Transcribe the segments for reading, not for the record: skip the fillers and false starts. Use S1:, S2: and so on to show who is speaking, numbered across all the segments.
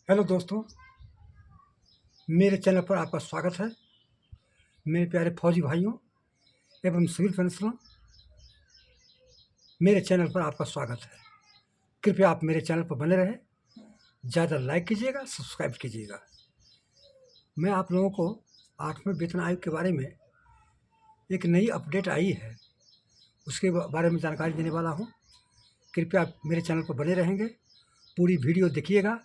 S1: Hello दोस्तों, मेरे channel पर आपका स्वागत है। मेरे प्यारे फौजी भाइयों एवं सिविल पेंशनरों, मेरे चैनल पर आपका स्वागत है। कृपया आप मेरे चैनल पर बने रहें, ज़्यादा लाइक कीजिएगा, सब्सक्राइब कीजिएगा। मैं आप लोगों को 8वें वेतन आयोग के बारे में एक नई अपडेट आई है, उसके बारे में जानकारी देने वाला हूँ। कृपया आप मेरे चैनल पर बने रहेंगे, पूरी वीडियो देखिएगा,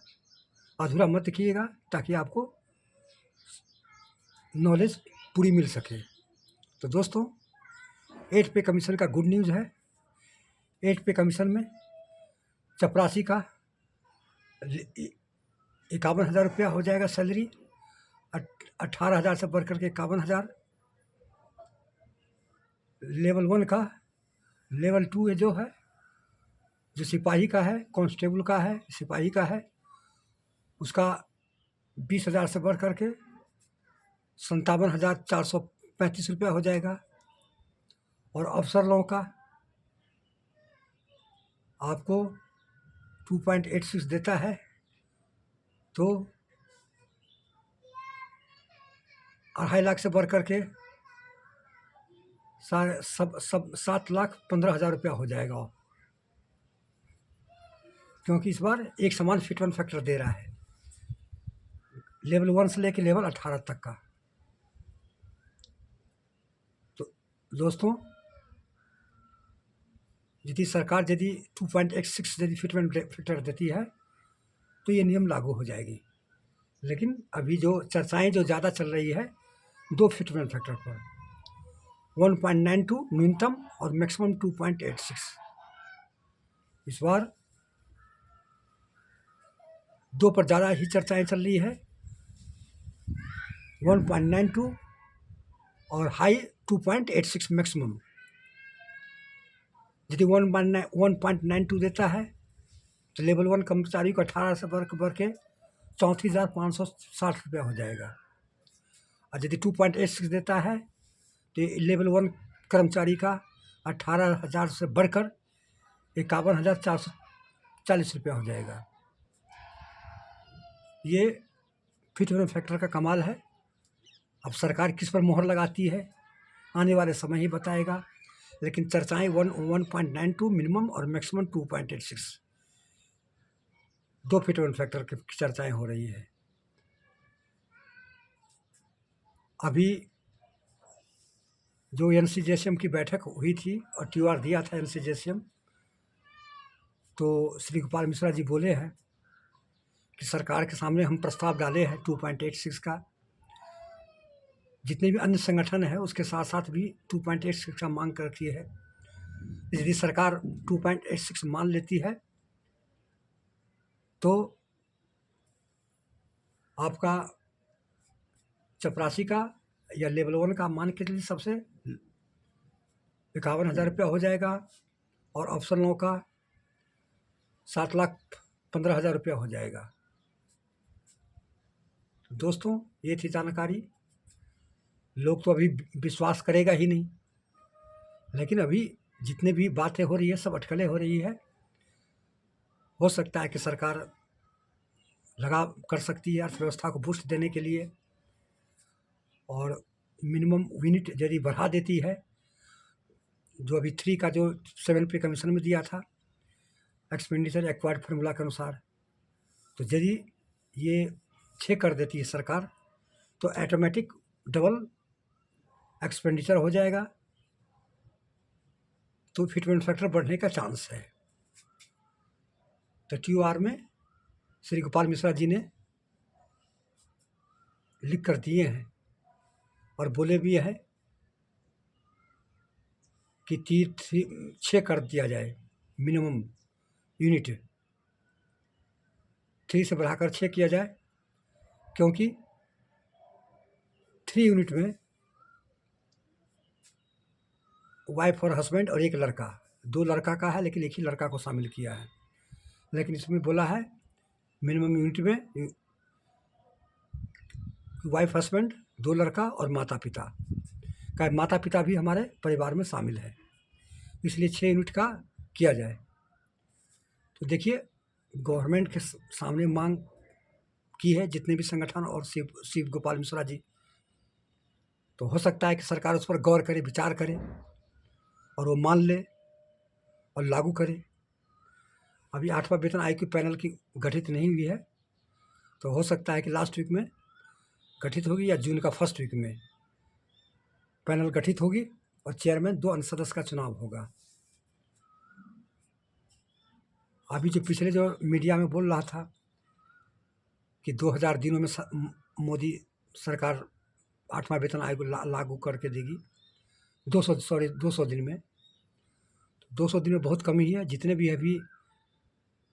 S1: अधूरा मत देखिएगा, ताकि आपको नॉलेज पूरी मिल सके। तो दोस्तों, 8 पे कमीशन का गुड न्यूज़ है। 8 पे कमीशन में चपरासी का 51,000 रुपया हो जाएगा सैलरी। 18,000 से बढ़ करके 51,000। लेवल 1 का, लेवल 2 जो है, जो सिपाही का है, कांस्टेबल का है, सिपाही का है, उसका 20,000 से बढ़ करके 57,435 रुपया हो जाएगा। और अफसर लोगों का आपको 2.86 देता है, तो 2.5 लाख से बढ़ करके 7,15,000 रुपया हो जाएगा, क्योंकि इस बार एक समान फिटमेंट फैक्टर दे रहा है, लेवल 1 से लेकर लेवल 18 तक का। तो दोस्तों, यदि सरकार 2.86 यदि फिटमेंट फैक्टर देती है तो ये नियम लागू हो जाएगी। लेकिन अभी जो चर्चाएं जो ज़्यादा चल रही है 2 फिटमेंट फैक्टर पर, 1.92 न्यूनतम और मैक्सिमम 2.86। इस बार 2 पर ज़्यादा ही चर्चाएं चल रही है, 1.92 और हाई 2.86 मैक्सिमम। यदि 1.92 देता है तो लेवल 1 कर्मचारी को 18 से बढ़ के 34,560 रुपया हो जाएगा। और यदि 2.86 देता है तो लेवल 1 कर्मचारी का 18,000 से बढ़कर 51,440 रुपया हो जाएगा। ये फिटमेंट फैक्टर का कमाल है। अब सरकार किस पर मोहर लगाती है आने वाले समय ही बताएगा, लेकिन चर्चाएं 1.92 मिनिमम और मैक्सिमम 2.86 2 फिटमेंट फैक्टर की चर्चाएं हो रही है। अभी जो NCJSM की बैठक हुई थी और TOR दिया था NCJSM, तो श्री गोपाल मिश्रा जी बोले हैं कि सरकार के सामने हम प्रस्ताव डाले हैं 2.86 का। जितने भी अन्य संगठन है उसके साथ साथ भी 2.86 का मांग कर रखी है। यदि सरकार 2.86 मान लेती है तो आपका चपरासी का या लेवल 1 का मान के लिए सबसे 51,000 रुपया हो जाएगा, और अफसर लोगों का 7,15,000 रुपया हो जाएगा। दोस्तों, ये थी जानकारी। लोग तो अभी विश्वास करेगा ही नहीं, लेकिन अभी जितने भी बातें हो रही है सब अटकलें हो रही है। हो सकता है कि सरकार लगा कर सकती है अर्थव्यवस्था को बूस्ट देने के लिए, और मिनिमम यूनिट यदि बढ़ा देती है, जो अभी 3 का जो 7 पे कमीशन में दिया था एक्सपेंडिचर एक्वायर्ड फार्मूला के अनुसार, तो यदि ये 6 कर देती है सरकार तो ऑटोमेटिक डबल एक्सपेंडिचर हो जाएगा, तो फिटमेंट फैक्टर बढ़ने का चांस है। तो TOR में श्री गोपाल मिश्रा जी ने लिख कर दिए हैं और बोले भी है कि 6 कर दिया जाए मिनिमम यूनिट, 3 से बढ़ाकर 6 किया जाए, क्योंकि 3 यूनिट में वाइफ और हस्बैंड और एक लड़का, 2 लड़का का है लेकिन एक ही लड़का को शामिल किया है। लेकिन इसमें बोला है मिनिमम यूनिट में वाइफ हस्बैंड, 2 लड़का और माता पिता का, माता पिता भी हमारे परिवार में शामिल है, इसलिए 6 यूनिट का किया जाए। तो देखिए, गवर्नमेंट के सामने मांग की है जितने भी संगठन और शिव गोपाल मिश्रा जी। तो हो सकता है कि सरकार उस पर गौर करे, विचार करे और वो मान ले और लागू करे। अभी 8वां वेतन आयोग की पैनल की गठित नहीं हुई है, तो हो सकता है कि लास्ट वीक में गठित होगी या जून का फर्स्ट वीक में पैनल गठित होगी और चेयरमैन 2 अन्य सदस्य का चुनाव होगा। अभी जो पिछले जो मीडिया में बोल रहा था कि 2000 दिनों में मोदी सरकार 8वां वेतन आयोग लागू करके देगी, 200 दिन में। 200 दिन में बहुत कम ही है। जितने भी अभी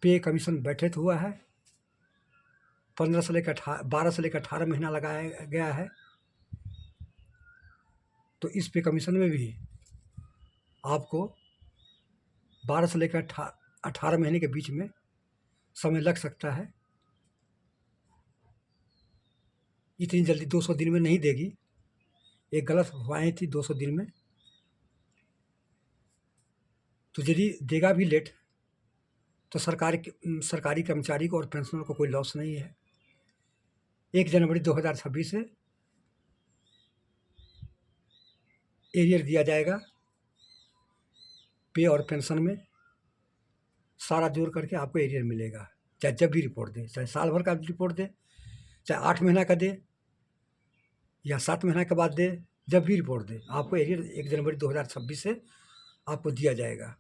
S1: पे कमीशन बैठक हुआ है 12 से लेकर 18 महीना लगाया गया है। तो इस पे कमीशन में भी आपको 12 से लेकर 18 महीने के बीच में समय लग सकता है। इतनी जल्दी 200 दिन में नहीं देगी। एक गलत अफवाहें थी 200 दिन में। तो यदि देगा भी लेट तो सरकारी कर्मचारी को और पेंशनर को कोई लॉस नहीं है। 1 जनवरी 2026 से एरियर दिया जाएगा पे और पेंशन में। सारा जोड़ करके आपको एरियर मिलेगा, चाहे जब भी रिपोर्ट दे, चाहे साल भर का रिपोर्ट दे, चाहे 8 महीना का दे या 7 महीना के बाद दे, जब भी रिपोर्ट दे आपको एरियर 1 जनवरी 2026 से आपको दिया जाएगा।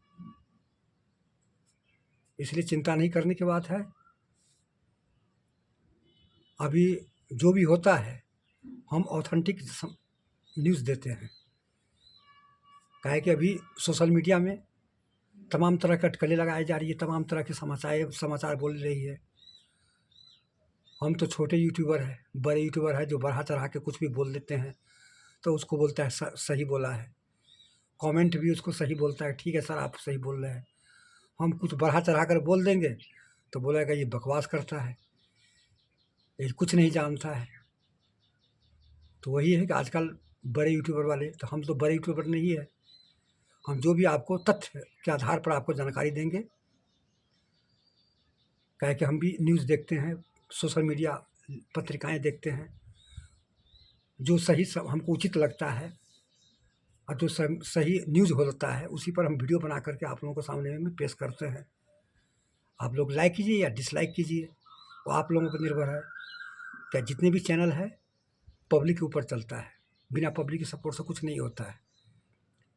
S1: इसलिए चिंता नहीं करने की बात है। अभी जो भी होता है हम ऑथेंटिक न्यूज़ देते हैं। काहे कि अभी सोशल मीडिया में तमाम तरह की अटकलें लगाई जा रही है, तमाम तरह के समाचार बोल रही है। हम तो छोटे यूट्यूबर हैं, बड़े यूट्यूबर हैं जो बढ़ा चढ़ा के कुछ भी बोल देते हैं तो उसको बोलता है सही बोला है। कमेंट भी उसको सही बोलता है, ठीक है सर आप सही बोल रहे हैं। हम कुछ बढ़ा चढ़ा कर बोल देंगे तो बोलेगा ये बकवास करता है, ये कुछ नहीं जानता है। तो वही है कि आजकल बड़े यूट्यूबर वाले, तो हम तो बड़े यूट्यूबर नहीं है। हम जो भी आपको तथ्य के आधार पर आपको जानकारी देंगे। क्या है कि हम भी न्यूज़ देखते हैं, सोशल मीडिया पत्रिकाएं देखते हैं, जो सही सब हमको उचित लगता है और जो सही न्यूज़ होता है उसी पर हम वीडियो बना करके आप लोगों को सामने में पेश करते हैं। आप लोग लाइक कीजिए या डिसलाइक कीजिए, वो आप लोगों पर निर्भर है। क्या जितने भी चैनल है पब्लिक के ऊपर चलता है, बिना पब्लिक के सपोर्ट से कुछ नहीं होता है।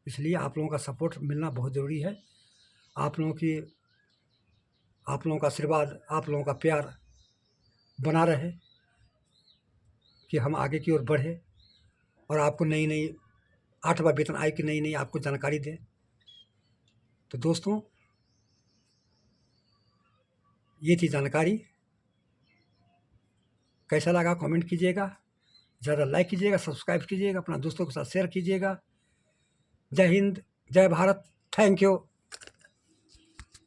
S1: इसलिए आप लोगों का सपोर्ट मिलना बहुत ज़रूरी है। आप लोगों का आशीर्वाद, आप लोगों का प्यार बना रहे कि हम आगे की ओर बढ़े और आपको नई 8वां वेतन आयोग की नई आपको जानकारी दें। तो दोस्तों ये थी जानकारी। कैसा लगा कमेंट कीजिएगा, ज़्यादा लाइक कीजिएगा, सब्सक्राइब कीजिएगा, अपना दोस्तों के साथ शेयर कीजिएगा। जय हिंद, जय भारत, थैंक यू।